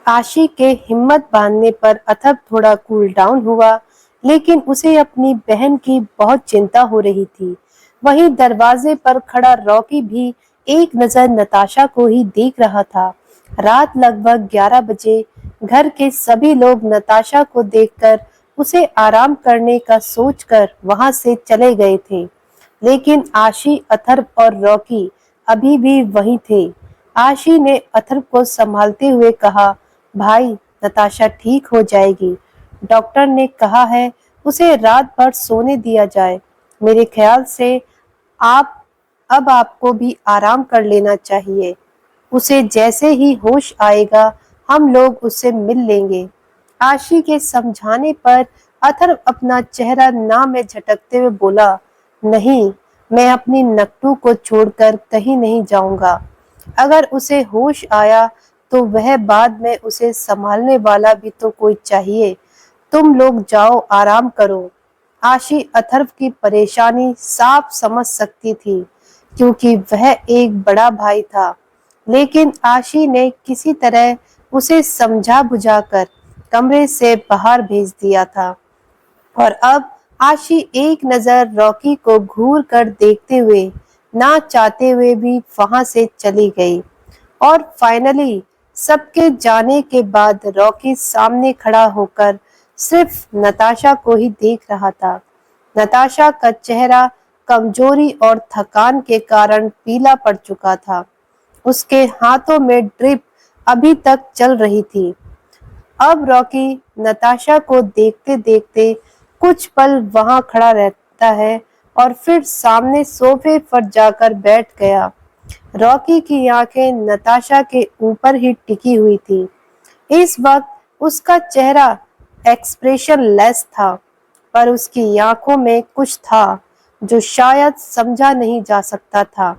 आशी के हिम्मत बांधने पर अथर्व थोड़ा कूल डाउन हुआ, लेकिन उसे अपनी बहन की बहुत चिंता हो रही थी। वहीं दरवाजे पर खड़ा रॉकी भी एक नजर नताशा को ही देख रहा था। रात लगभग 11 बजे घर के सभी लोग नताशा को देखकर उसे आराम करने का सोचकर वहां से चले गए थे, लेकिन आशी, अथर्व और रॉकी अभी भी वहीं थे। आशी ने अथर्व को संभालते हुए कहा, भाई, नताशा ठीक हो जाएगी। डॉक्टर ने कहा है उसे रात भर सोने दिया जाए। मेरे ख्याल से आप अब आपको भी आराम कर लेना चाहिए। उसे जैसे ही होश आएगा हम लोग उससे मिल लेंगे। आशी के समझाने पर अथर्व अपना चेहरा ना में झटकते हुए बोला, नहीं, मैं अपनी नक्टू को छोड़कर कहीं नहीं जाऊंगा। अगर उसे होश आया तो वह बाद में उसे संभालने वाला भी तो कोई चाहिए। तुम लोग जाओ, आराम करो। आशी अथर्व की परेशानी साफ समझ सकती थी, क्योंकि वह एक बड़ा भाई था, लेकिन आशी ने किसी तरह उसे समझा बुझाकर कमरे से बाहर भेज दिया था। और अब आशी एक नजर रॉकी को घूर कर देखते हुए, ना चाहते हुए भी वहां से चली गई। और फाइनली सबके जाने के बाद रॉकी सामने खड़ा होकर सिर्फ नताशा को ही देख रहा था। नताशा का चेहरा कमजोरी और थकान के कारण पीला पड़ चुका था। उसके हाथों में ड्रिप अभी तक चल रही थी। अब रॉकी नताशा को देखते देखते कुछ पल वहां खड़ा रहता है और फिर सामने सोफे पर जाकर बैठ गया। रॉकी की आंखें नताशा के ऊपर ही टिकी हुई थी। इस वक्त उसका चेहरा एक्सप्रेशन लेस था, पर उसकी आंखों में कुछ था जो शायद समझा नहीं जा सकता था।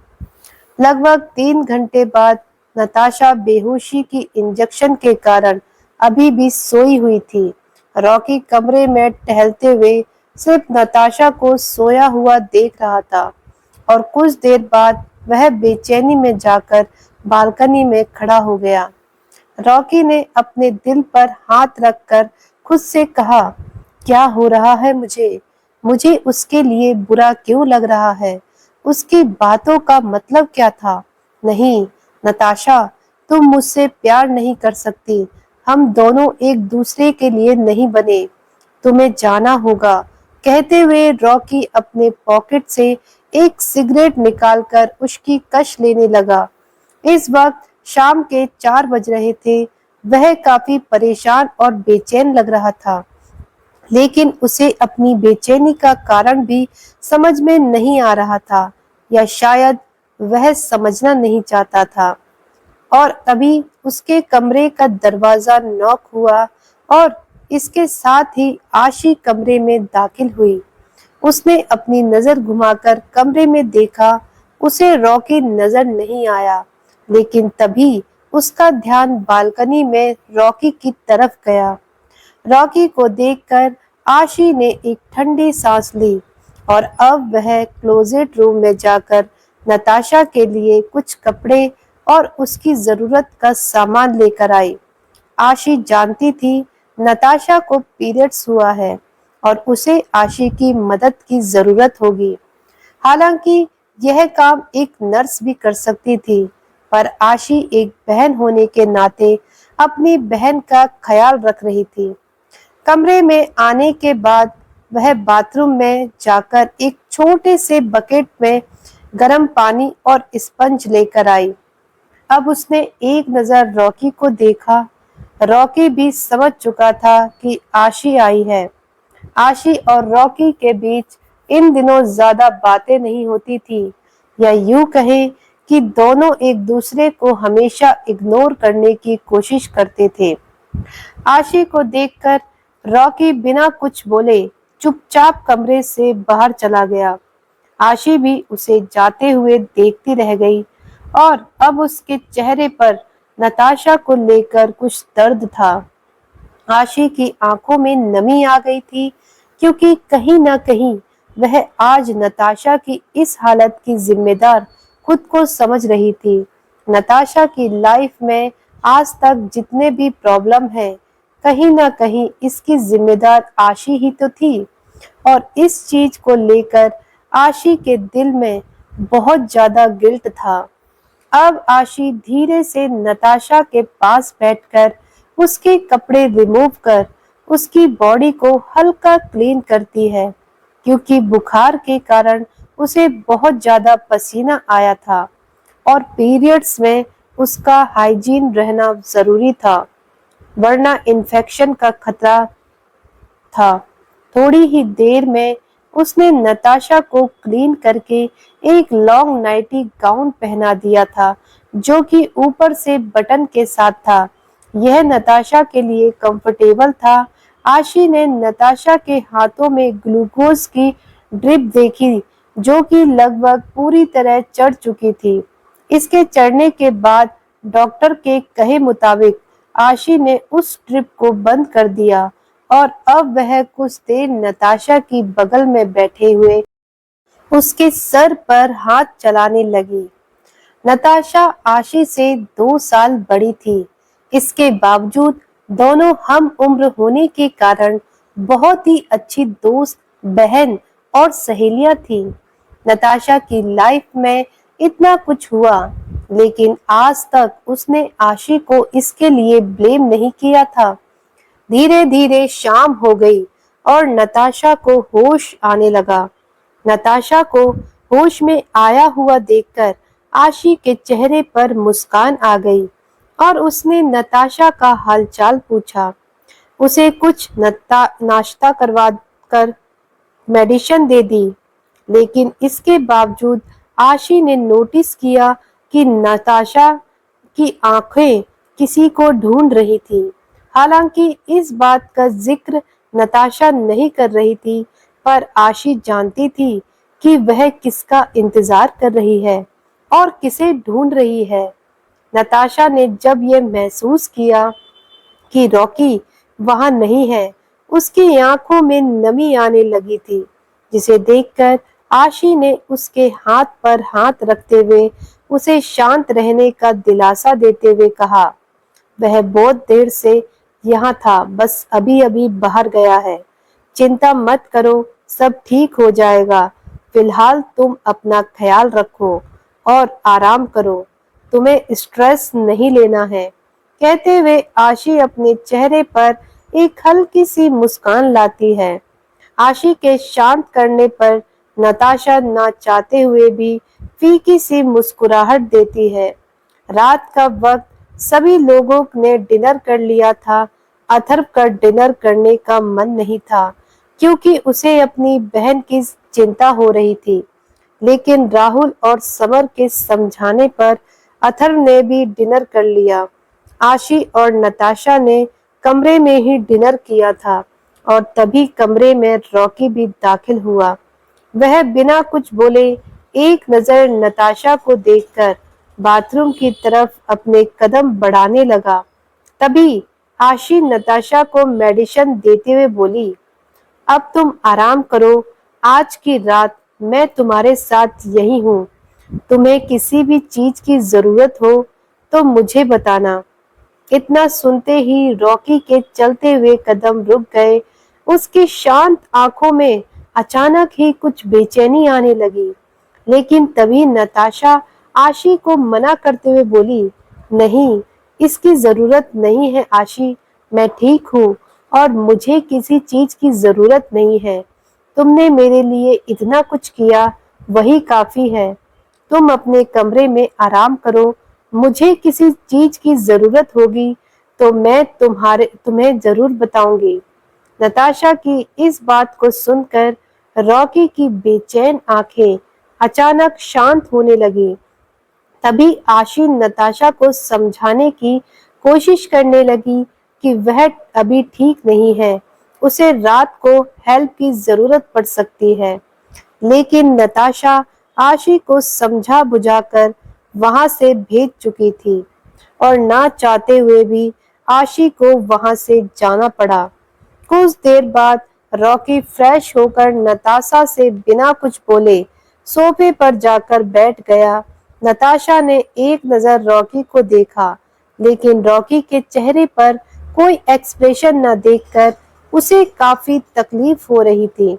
लगभग 3 घंटे बाद नताशा बेहोशी की इंजेक्शन के कारण अभी भी सोई हुई थी। रॉकी कमरे में टहलते हुए सिर्फ नताशा को सोया हुआ देख रहा था और कुछ देर बाद वह बेचैनी में जाकर बालकनी में खड़ा हो गया। रॉकी ने अपने दिल पर हाथ रखकर खुद से कहा, क्या हो रहा है मुझे? मुझे उसके लिए बुरा क्यों लग रहा है? उसकी बातों का मतलब क्या था? नहीं, नताशा, तुम मुझसे प्यार नहीं कर सकती। हम दोनों एक दूसरे के लिए नहीं बने। तुम्हें जाना होगा। कहते हुए रॉकी अपने पॉकेट से एक सिगरेट निकालकर उसकी कश लेने लगा। इस वक्त शाम के 4 बज रहे थे। वह काफी परेशान और बेचैन लग रहा था, लेकिन उसे अपनी बेचैनी का कारण भी समझ में नहीं आ रहा था, या शायद वह समझना नहीं चाहता था। और तभी उसके कमरे का दरवाजा नॉक हुआ और इसके साथ ही आशी कमरे में दाखिल हुई। उसने अपनी नजर घुमाकर कमरे में देखा। उसे रॉकी नजर नहीं आया, लेकिन तभी उसका ध्यान बालकनी में रॉकी की तरफ गया। रॉकी को देखकर आशी ने एक ठंडी सांस ली और अब वह क्लोजेट रूम में जाकर नताशा के लिए कुछ कपड़े और उसकी जरूरत का सामान लेकर आई। आशी जानती थी नताशा को पीरियड्स हुआ है और उसे आशी की मदद की जरूरत होगी। हालांकि यह काम एक नर्स भी कर सकती थी, पर आशी एक बहन होने के नाते अपनी बहन का ख्याल रख रही थी। कमरे में आने के बाद वह बाथरूम में जाकर एक छोटे से बकेट में गर्म पानी और स्पंज लेकर आई। अब उसने एक नजर रॉकी को देखा। रॉकी भी समझ चुका था कि आशी आई है। आशी और रॉकी के बीच इन दिनों ज्यादा बातें नहीं होती थी, या यूं कहें कि दोनों एक दूसरे को हमेशा इग्नोर करने की कोशिश करते थे। आशी को देखकर रॉकी बिना कुछ बोले चुपचाप कमरे से बाहर चला गया। आशी भी उसे जाते हुए देखती रह गई और अब उसके चेहरे पर नताशा को लेकर कुछ दर्द था। आशी की आंखों में नमी आ गई थी, क्योंकि कहीं ना कहीं वह आज नताशा की इस हालत की जिम्मेदार खुद को समझ रही थी। नताशा की लाइफ में आज तक जितने भी प्रॉब्लम है, कहीं ना कहीं इसकी जिम्मेदार आशी ही तो थी। और इस चीज को लेकर आशी के दिल में बहुत ज्यादा गिल्ट था। अब आशी धीरे से नताशा के पास बैठकर उसके कपड़े रिमूव कर उसकी बॉडी को हल्का क्लीन करती है, क्योंकि बुखार के कारण उसे बहुत ज्यादा पसीना आया था और पीरियड्स में उसका हाइजीन रहना जरूरी था, वरना इन्फेक्शन का खतरा था। थोड़ी ही देर में उसने नताशा को क्लीन करके एक लॉन्ग नाइटी गाउन पहना दिया था, जो कि ऊपर से बटन के साथ था। यह नताशा के लिए कंफर्टेबल था। आशी ने नताशा के हाथों में ग्लूकोज की ड्रिप देखी, जो कि लगभग पूरी तरह चढ़ चुकी थी। इसके चढ़ने के बाद डॉक्टर के कहे मुताबिक आशी ने उस ड्रिप को बंद कर दिया और अब वह कुछ देर नताशा की बगल में बैठे हुए उसके सर पर हाथ चलाने लगी। नताशा आशी से 2 साल बड़ी थी। इसके बावजूद दोनों हम उम्र होने के कारण बहुत ही अच्छी दोस्त, बहन और सहेलियां थी। नताशा की लाइफ में इतना कुछ हुआ, लेकिन आज तक उसने आशी को इसके लिए ब्लेम नहीं किया था। धीरे धीरे शाम हो गई और नताशा को होश आने लगा। नताशा को होश में आया हुआ देखकर आशी के चेहरे पर मुस्कान आ गई और उसने नताशा का हालचाल पूछा। उसे कुछ नाश्ता करवा कर मेडिसिन दे दी, लेकिन इसके बावजूद आशी ने नोटिस किया कि नताशा की आंखें किसी को ढूंढ रही थी। हालांकि इस बात का जिक्र नताशा नहीं कर रही थी, पर आशी जानती थी कि वह किसका इंतजार कर रही है और किसे ढूंढ रही है। नताशा ने जब यह महसूस किया कि रॉकी वहां नहीं है, उसकी आंखों में नमी आने लगी थी, जिसे देखकर आशी ने उसके हाथ पर हाथ रखते हुए उसे शांत रहने का दिलासा देते हुए कहा, वह बहुत देर से यहाँ था, बस अभी अभी बाहर गया है। चिंता मत करो, सब ठीक हो जाएगा। फिलहाल तुम अपना ख्याल रखो और आराम करो। तुम्हें स्ट्रेस नहीं लेना है। कहते हुए आशी अपने चेहरे पर एक हल्की सी मुस्कान लाती है। आशी के शांत करने पर नताशा ना चाहते हुए भी फीकी सी मुस्कुराहट देती है। रात का वक्त सभी लोगों ने डिनर कर लिया था। अथर्व का डिनर करने का मन नहीं था, क्योंकि उसे अपनी बहन की चिंता हो रही थी। लेकिन राहुल और समर के समझाने पर अथर्व ने भी डिनर कर लिया। आशी और नताशा ने कमरे में ही डिनर किया था और तभी कमरे में रॉकी भी दाखिल हुआ। वह बिना कुछ बोले एक नजर नताशा को देखकर बाथरूम की तरफ अपने कदम बढ़ाने लगा। तभी आशी नताशा को मेडिसिन देते हुए बोली, अब तुम आराम करो, आज की रात मैं तुम्हारे साथ यही हूँ। तुम्हें किसी भी चीज की जरूरत हो तो मुझे बताना। इतना सुनते ही रॉकी के चलते हुए कदम रुक गए। उसकी शांत आंखों में अचानक ही कुछ बेचैनी आने लगी। लेकिन तभी नताशा आशी को मना करते हुए बोली, नहीं, इसकी जरूरत नहीं है आशी, मैं ठीक हूँ और मुझे किसी चीज की जरूरत नहीं है। तुमने मेरे लिए इतना कुछ किया, वही काफी है। तुम अपने कमरे में आराम करो। मुझे किसी चीज की जरूरत होगी तो मैं तुम्हें जरूर बताऊंगी। नताशा की इस बात को सुनकर रॉकी की बेचैन आंखें अचानक शांत होने लगी। तभी आशी नताशा को समझाने की कोशिश करने लगी कि वह अभी ठीक नहीं है, उसे रात को हेल्प की जरूरत पड़ सकती है। लेकिन नताशा आशी को समझा बुझाकर वहां से भेज चुकी थी और ना चाहते हुए भी आशी को वहां से जाना पड़ा। कुछ देर बाद रॉकी फ्रेश होकर नताशा से बिना कुछ बोले सोफे पर जाकर बैठ गया। नताशा ने एक नजर रॉकी को देखा, लेकिन रॉकी के चेहरे पर कोई एक्सप्रेशन न देखकर उसे काफी तकलीफ हो रही थी।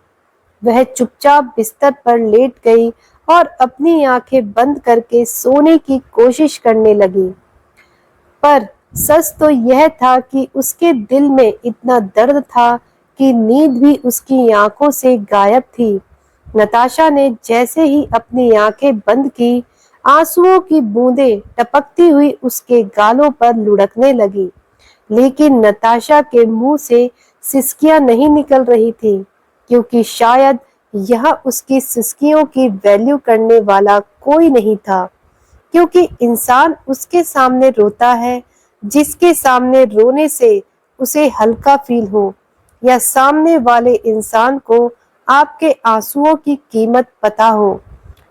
वह चुपचाप बिस्तर पर लेट गई और अपनी आंखें बंद करके सोने की कोशिश करने लगी। पर सच तो यह था कि उसके दिल में इतना दर्द था कि नींद भी उसकी आंखों से गायब थी। नताशा ने जैसे ही अपनी आंखें बंद की, आंसुओं की बूंदें टपकती हुई उसके गालों पर लुढ़कने लगी। लेकिन नताशा के मुंह से सिसकियां नहीं निकल रही थी, क्योंकि शायद यह उसकी सिसकियों की वैल्यू करने वाला कोई नहीं था। क्योंकि इंसान उसके सामने रोता है जिसके सामने रोने से उसे हल्का फील हो, या सामने वाले इंसान को आपके आंसुओं की कीमत पता हो।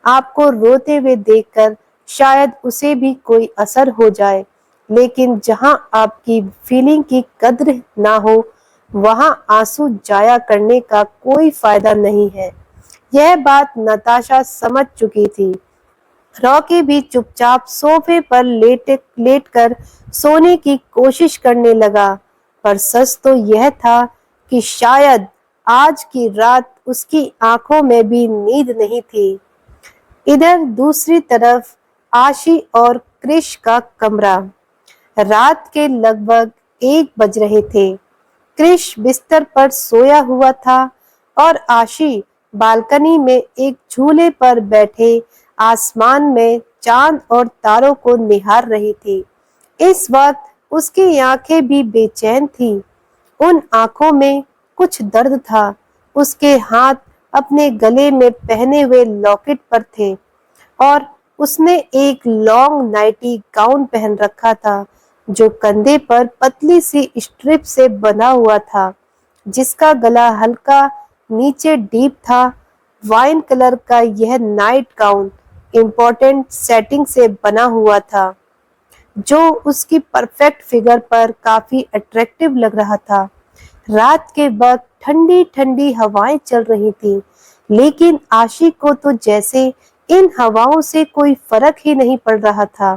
आपको रोते हुए देखकर शायद उसे भी कोई असर हो जाए, लेकिन जहां आपकी फीलिंग की कद्र ना हो, वहां आंसू जाया करने का कोई फायदा नहीं है। यह बात नताशा समझ चुकी थी। रॉकी भी चुपचाप सोफे पर लेटकर सोने की कोशिश करने लगा। पर सच तो यह था कि शायद आज की रात उसकी आंखों में भी नींद नहीं थी। इधर दूसरी तरफ आशी और क्रिश का कमरा। रात के लगभग 1 बज रहे थे। क्रिश बिस्तर पर सोया हुआ था और आशी बालकनी में एक झूले पर बैठे आसमान में चांद और तारों को निहार रही थी। इस वक्त उसकी आंखें भी बेचैन थी। उन आंखों में कुछ दर्द था। उसके हाथ अपने गले में पहने हुए लॉकेट पर थे और उसने एक लॉन्ग नाइटी गाउन पहन रखा था, जो कंधे पर पतली सी स्ट्रिप से बना हुआ था, जिसका गला हल्का नीचे डीप था। वाइन कलर का यह नाइट गाउन इम्पोर्टेंट सेटिंग से बना हुआ था, जो उसकी परफेक्ट फिगर पर काफी अट्रैक्टिव लग रहा था। रात के वक्त ठंडी ठंडी हवाएं चल रही थी, लेकिन आशिक को तो जैसे इन हवाओं से कोई फर्क ही नहीं पड़ रहा था,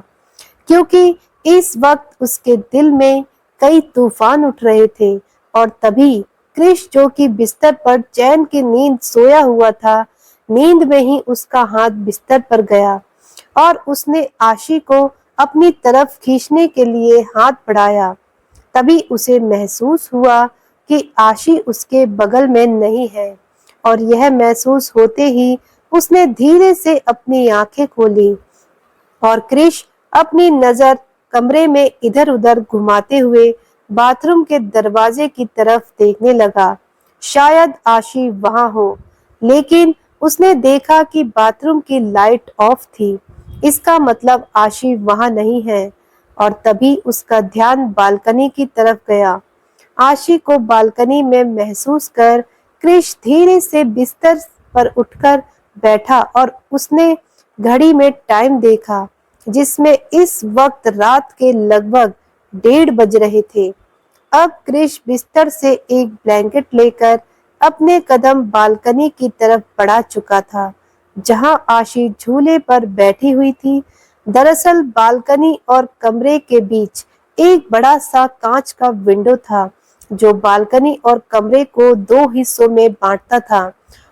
क्योंकि इस वक्त उसके दिल में कई तूफान उठ रहे थे। और तभी क्रिश, जो कि बिस्तर पर चैन की नींद सोया हुआ था, नींद में ही उसका हाथ बिस्तर पर गया और उसने आशी को अपनी तरफ खींचने के लिए हाथ बढ़ाया। तभी उसे महसूस हुआ कि आशी उसके बगल में नहीं है, और यह महसूस होते ही उसने धीरे से अपनी आंखें खोली और क्रिश अपनी नजर कमरे में इधर उधर घुमाते हुए बाथरूम के दरवाजे की तरफ देखने लगा। शायद आशी वहां हो, लेकिन उसने देखा कि बाथरूम की लाइट ऑफ थी। इसका मतलब आशी वहां नहीं है। और तभी उसका ध्यान बालकनी की तरफ गया। आशी को बालकनी में महसूस कर क्रिश धीरे से बिस्तर पर उठकर बैठा और उसने घड़ी में टाइम देखा, जिसमें इस वक्त रात के लगभग 1:30 बज रहे थे। अब क्रिश बिस्तर से एक ब्लैंकेट लेकर अपने कदम बालकनी की तरफ बढ़ा चुका था, जहां आशी झूले पर बैठी हुई थी। दरअसल बालकनी और कमरे के बीच एक बड़ा सा कांच का विंडो था, जो बालकनी और कमरे को 2 हिस्सों में बांटता था।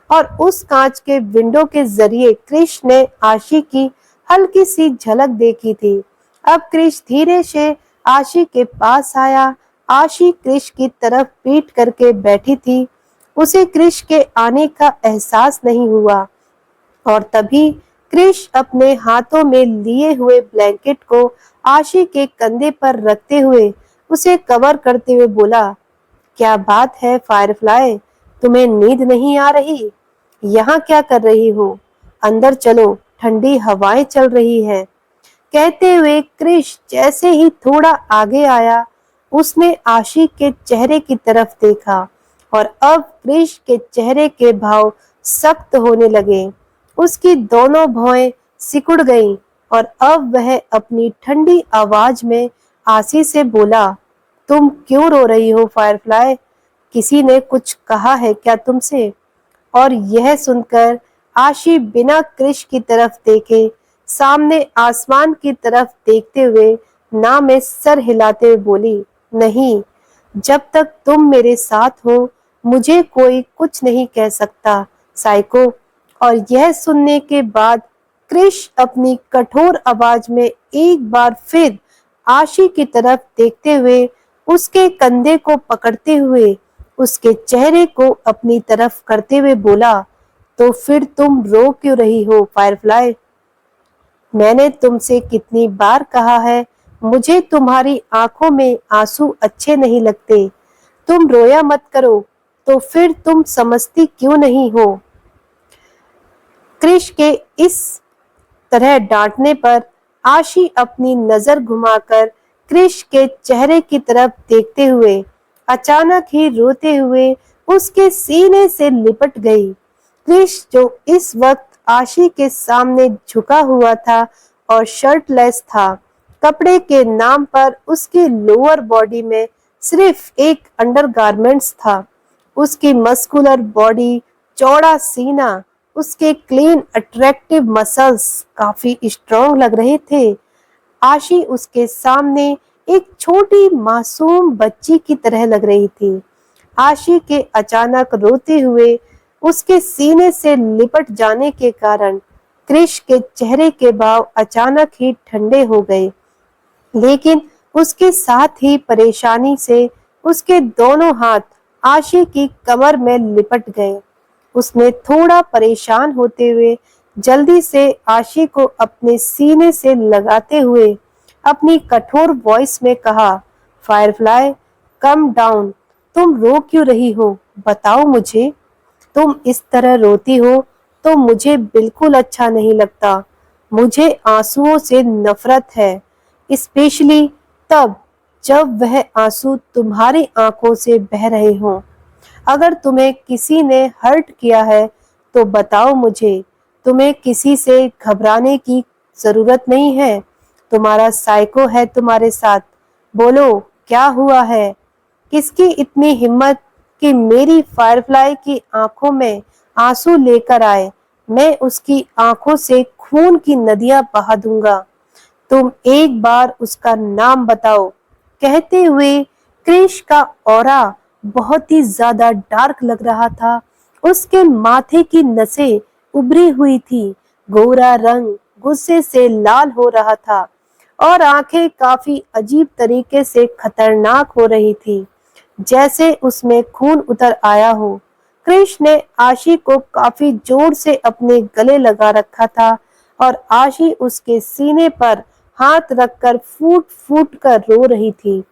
और उस कांच के विंडो के जरिए क्रिश ने आशी की हल्की सी झलक देखी थी। अब क्रिश धीरे से आशी के पास आया। आशी क्रिश की तरफ पीठ करके बैठी थी। उसे क्रिश के आने का एहसास नहीं हुआ। और तभी क्रिश अपने हाथों में लिए हुए ब्लैंकेट को आशी के कंधे पर रखते हुए उसे कवर करते हुए बोला, क्या बात है फायरफ्लाई, तुम्हें नींद नहीं आ रही? यहाँ क्या कर रही हो? अंदर चलो, ठंडी हवाएं चल रही हैं। कहते हुए क्रिश जैसे ही थोड़ा आगे आया, उसने आशिक के चेहरे की तरफ देखा और अब क्रिश के चेहरे के भाव सख्त होने लगे। उसकी दोनों भौहें सिकुड़ गईं और अब वह अपनी ठंडी आवाज में आशी से बोला, तुम क्यों रो रही हो फायरफ्लाई? किसी ने कुछ कहा है क्या तुमसे? और यह सुनकर आशी बिना क्रिश की तरफ देखे सामने आसमान की तरफ देखते हुए ना में सर हिलाते हुए बोली, नहीं, जब तक तुम मेरे साथ हो मुझे कोई कुछ नहीं कह सकता, साइको। और यह सुनने के बाद क्रिश अपनी कठोर आवाज में एक बार फिर आशी की तरफ देखते हुए उसके कंधे को पकड़ते हुए उसके चेहरे को अपनी तरफ करते हुए बोला, तो फिर तुम रो क्यों रही हो फायरफ्लाई? मैंने तुमसे कितनी बार कहा है, मुझे तुम्हारी आंखों में आंसू अच्छे नहीं लगते। तुम रोया मत करो, तो फिर तुम समझती क्यों नहीं हो? क्रिश के इस तरह डांटने पर आशी अपनी नजर घुमाकर क्रिश के चेहरे की तरफ देखते हुए अचानक ही रोते हुए उसके सीने से लिपट गई। क्रिश जो इस वक्त आशी के सामने झुका हुआ था और शर्टलेस था, कपड़े के नाम पर उसकी लोअर बॉडी में सिर्फ एक अंडरगारमेंट्स था। उसकी मस्कुलर बॉडी, चौड़ा सीना, उसके क्लीन अट्रैक्टिव मसल्स काफी स्ट्रॉन्ग लग रहे थे। आशी उसके सामने एक छोटी मासूम बच्ची की तरह लग रही थी। आशी के अचानक रोते हुए उसके सीने से लिपट जाने के कारण क्रिश के चेहरे के भाव अचानक ही ठंडे हो गए, लेकिन उसके साथ ही परेशानी से उसके दोनों हाथ आशी की कमर में लिपट गए। उसने थोड़ा परेशान होते हुए जल्दी से आशी को अपने सीने से लगाते हुए अपनी कठोर वॉइस में कहा, फायरफ्लाई, कम डाउन। तुम रो क्यों रही हो, बताओ मुझे। तुम इस तरह रोती हो तो मुझे बिल्कुल अच्छा नहीं लगता। मुझे आंसुओं से नफरत है, स्पेशली तब जब वह आंसू तुम्हारी आंखों से बह रहे हों। अगर तुम्हें किसी ने हर्ट किया है तो बताओ मुझे। तुम्हें किसी से घबराने की जरूरत नहीं है। तुम्हारा साइको है तुम्हारे साथ। बोलो, क्या हुआ है? किसकी इतनी हिम्मत कि मेरी फायरफ्लाई की आंखों में आंसू लेकर आए? मैं उसकी आंखों से खून की नदियां बहा दूंगा। तुम एक बार उसका नाम बताओ। कहते हुए क्रिश का ऑरा बहुत ही ज्यादा डार्क लग रहा था। उसके माथे की नसें उभरी हुई थी, गोरा रंग गुस्से से लाल हो रहा था और आंखें काफी अजीब तरीके से खतरनाक हो रही थी, जैसे उसमें खून उतर आया हो। क्रिश ने आशी को काफी जोर से अपने गले लगा रखा था और आशी उसके सीने पर हाथ रखकर फूट फूट कर रो रही थी।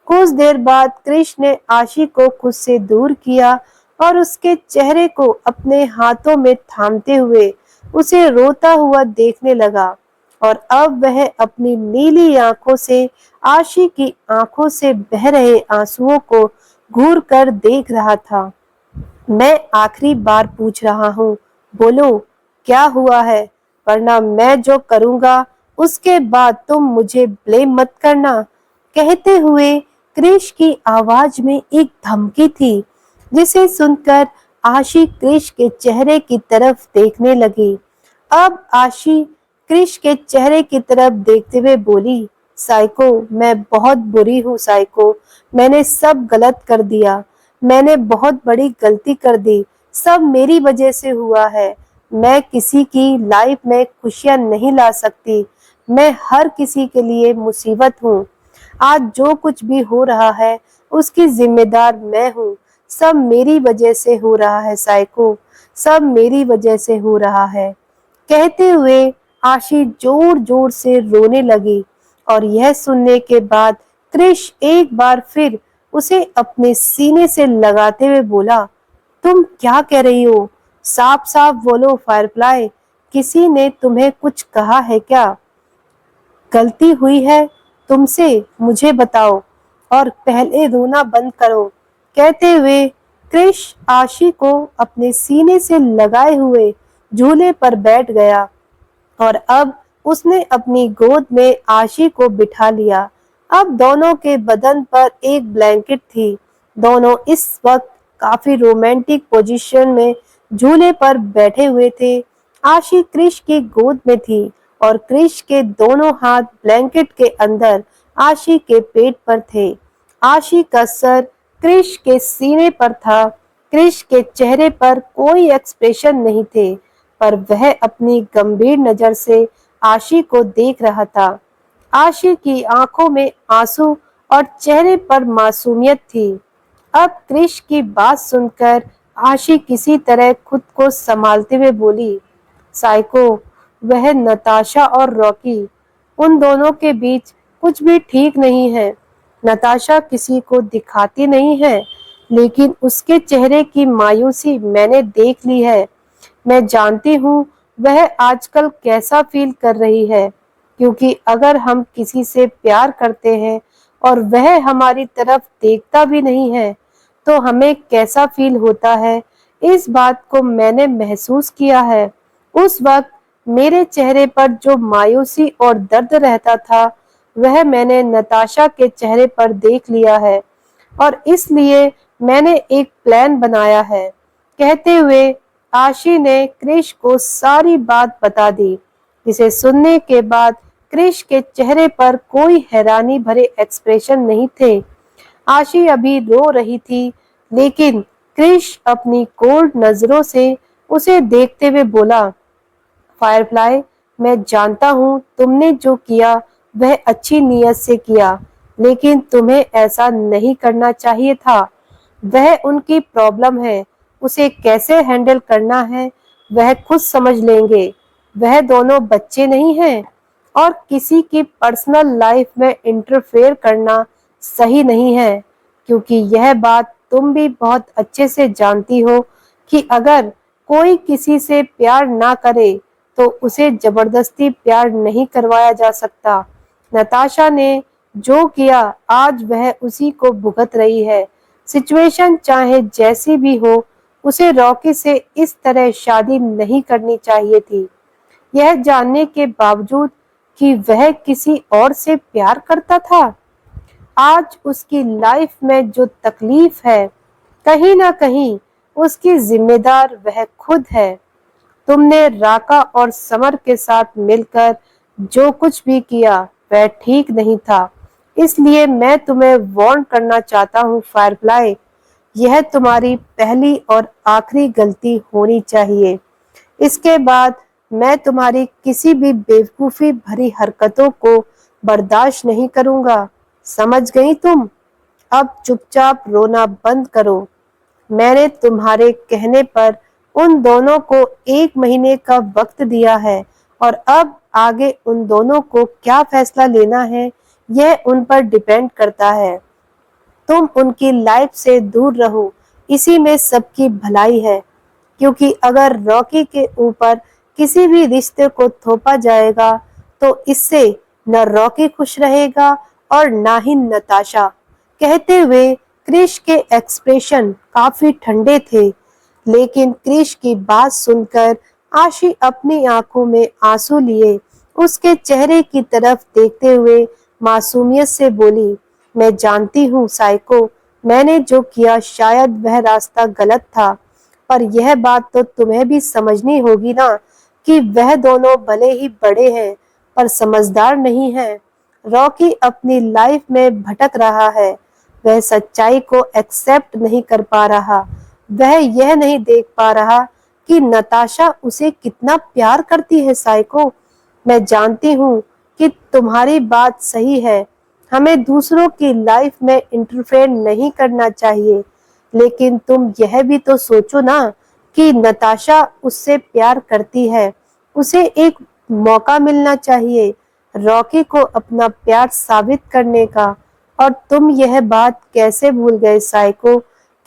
कुछ देर बाद क्रिश ने आशी को खुद से दूर किया और उसके चेहरे को अपने हाथों में थामते हुए उसे रोता हुआ देखने लगा, और अब वह अपनी नीली आंखों से आशी की आंखों से बह रहे आंसुओं को घूर कर देख रहा था। मैं आखिरी बार पूछ रहा हूँ, बोलो, क्या हुआ है? वरना मैं जो करूँगा उसके बाद तुम मुझे ब्लेम मत करना। कहते हुए क्रिश की आवाज में एक धमकी थी, जिसे सुनकर आशी क्रिश के चेहरे की तरफ देखने लगी। अब आशी क्रिश के चेहरे की तरफ देखते हुए बोली, साइको, मैं बहुत बुरी हूँ साइको। मैंने सब गलत कर दिया। मैंने बहुत बड़ी गलती कर दी। सब मेरी वजह से हुआ है। मैं किसी की लाइफ में खुशियां नहीं ला सकती। मैं हर किसी के लिए मुसीबत हूँ। आज जो कुछ भी हो रहा है उसकी जिम्मेदार मैं हूँ। सब मेरी वजह से हो रहा है साइको। सब मेरी वजह से हो रहा है। कहते हुए आशी जोर जोर से रोने लगी, और यह सुनने के बाद क्रिश एक बार फिर उसे अपने सीने से लगाते हुए बोला, तुम क्या कह रही हो? साफ साफ बोलो फायरफ्लाई, किसी ने तुम्हें कुछ कहा है क्या? गलती हुई है तुमसे, मुझे बताओ, और पहले रोना बंद करो। कहते हुए क्रिश आशी को अपने सीने से लगाए हुए झूले पर बैठ गया, और अब उसने अपनी गोद में आशी को बिठा लिया। अब दोनों के बदन पर एक ब्लैंकेट थी। दोनों इस वक्त काफी रोमांटिक पोजीशन में झूले पर बैठे हुए थे। आशी क्रिश की गोद में थी और क्रिश के दोनों हाथ ब्लैंकेट के अंदर आशी के पेट पर थे। आशी का सर क्रिश के सीने पर था। क्रिश के चेहरे पर कोई एक्सप्रेशन नहीं थे, पर वह अपनी गंभीर नजर से आशी को देख रहा था। आशी की आंखों में आंसू और चेहरे पर मासूमियत थी। अब क्रिश की बात सुनकर आशी किसी तरह खुद को संभालते हुए बोली, साइको, वह नताशा और रॉकी, उन दोनों के बीच कुछ भी ठीक नहीं है। नताशा किसी को दिखाती नहीं है, लेकिन उसके चेहरे की मायूसी मैंने देख ली है। मैं जानती हूँ वह आजकल कैसा फील कर रही है, क्योंकि अगर हम किसी से प्यार करते हैं और वह हमारी तरफ देखता भी नहीं है, तो हमें कैसा फील होता है, इस बात को मैंने महसूस किया है। उस वक्त मेरे चेहरे पर जो मायूसी और दर्द रहता था, वह मैंने नताशा के चेहरे पर देख लिया है, और इसलिए मैंने एक प्लान बनाया है। कहते हुए आशी ने क्रिश को सारी बात बता दी। इसे सुनने के बाद क्रिश के चेहरे पर कोई हैरानी भरे एक्सप्रेशन नहीं थे। आशी अभी रो रही थी, लेकिन क्रिश अपनी कोल्ड नजरों से उसे देखते हुए बोला, फायरफ्लाई, मैं जानता हूँ तुमने जो किया वह अच्छी नीयत से किया, लेकिन तुम्हें ऐसा नहीं करना चाहिए था। वह उनकी प्रॉब्लम है, उसे कैसे हैंडल करना है वह खुद समझ लेंगे। वह दोनों बच्चे नहीं हैं, और किसी की पर्सनल लाइफ में इंटरफेयर करना सही नहीं है, क्योंकि यह बात तुम भी बहुत अच्छे से जानती हो कि अगर कोई किसी से प्यार ना करे तो उसे जबरदस्ती प्यार नहीं करवाया जा सकता। नताशा ने जो किया आज वह उसी को भुगत रही है। सिचुएशन चाहे जैसी भी हो, उसे रॉकी से इस तरह शादी नहीं करनी चाहिए थी। यह जानने के बावजूद कि वह किसी और से प्यार करता था। आज उसकी लाइफ में जो तकलीफ है, कहीं ना कहीं उसकी जिम्मेदार वह खुद है। तुमने राका और समर के साथ मिलकर जो कुछ भी किया वह ठीक नहीं था, इसलिए मैं तुम्हें वार्न करना चाहता हूँ फायरफ्लाई, यह तुम्हारी पहली और आखिरी गलती होनी चाहिए। इसके बाद मैं तुम्हारी किसी भी बेवकूफ़ी भरी हरकतों को बर्दाश्त नहीं करूँगा। समझ गई तुम? अब चुपचाप रोना बंद करो। मैंने तुम्हारे कहने पर उन दोनों को 1 महीने का वक्त दिया है, और अब आगे उन दोनों को क्या फैसला लेना है यह उन पर डिपेंड करता है। तुम उनकी लाइफ से दूर रहो, इसी में सबकी भलाई है, क्योंकि अगर रॉकी के ऊपर किसी भी रिश्ते को थोपा जाएगा तो इससे न रॉकी खुश रहेगा और ना ही नताशा। कहते हुए क्रिश के एक्सप्रेशन काफी ठंडे थे, लेकिन क्रिश की बात सुनकर आशी अपनी आंखों में आंसू लिए उसके चेहरे की तरफ देखते हुए मासूमियत से बोली, मैं जानती हूँ साइको, मैंने जो किया शायद वह रास्ता गलत था, पर यह बात तो तुम्हें भी समझनी होगी ना कि वह दोनों भले ही बड़े हैं पर समझदार नहीं हैं। रॉकी अपनी लाइफ में भटक रहा है, वह सच्चाई को एक्सेप्ट नहीं कर पा रहा। वह यह नहीं देख पा रहा कि नताशा उसे कितना प्यार करती है। साइको, मैं जानती हूँ कि तुम्हारी बात सही है, हमें दूसरों की लाइफ में इंटरफेयर नहीं करना चाहिए, लेकिन तुम यह भी तो सोचो ना कि नताशा उससे प्यार करती है, उसे एक मौका मिलना चाहिए रॉकी को अपना प्यार साबित करने का। और तुम यह बात कैसे भूल गए साइको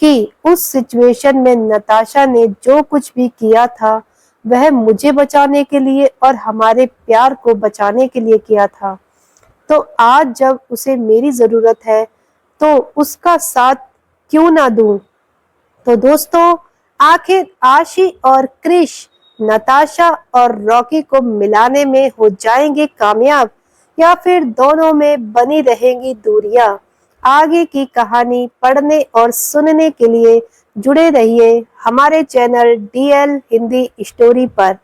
कि उस सिचुएशन में नताशा ने जो कुछ भी किया था वह मुझे बचाने के लिए और हमारे प्यार को बचाने के लिए किया था। तो आज जब उसे मेरी जरूरत है तो उसका साथ क्यों ना दूं। तो दोस्तों, आखिर आशी और क्रिश नताशा और रॉकी को मिलाने में हो जाएंगे कामयाब, या फिर दोनों में बनी रहेंगी दूरियां? आगे की कहानी पढ़ने और सुनने के लिए जुड़े रहिए हमारे चैनल DL हिंदी स्टोरी पर।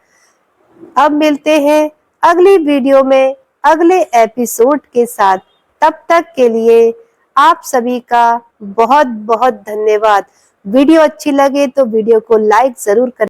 अब मिलते हैं अगली वीडियो में अगले एपिसोड के साथ। तब तक के लिए आप सभी का बहुत बहुत धन्यवाद। वीडियो अच्छी लगे तो वीडियो को लाइक जरूर करें।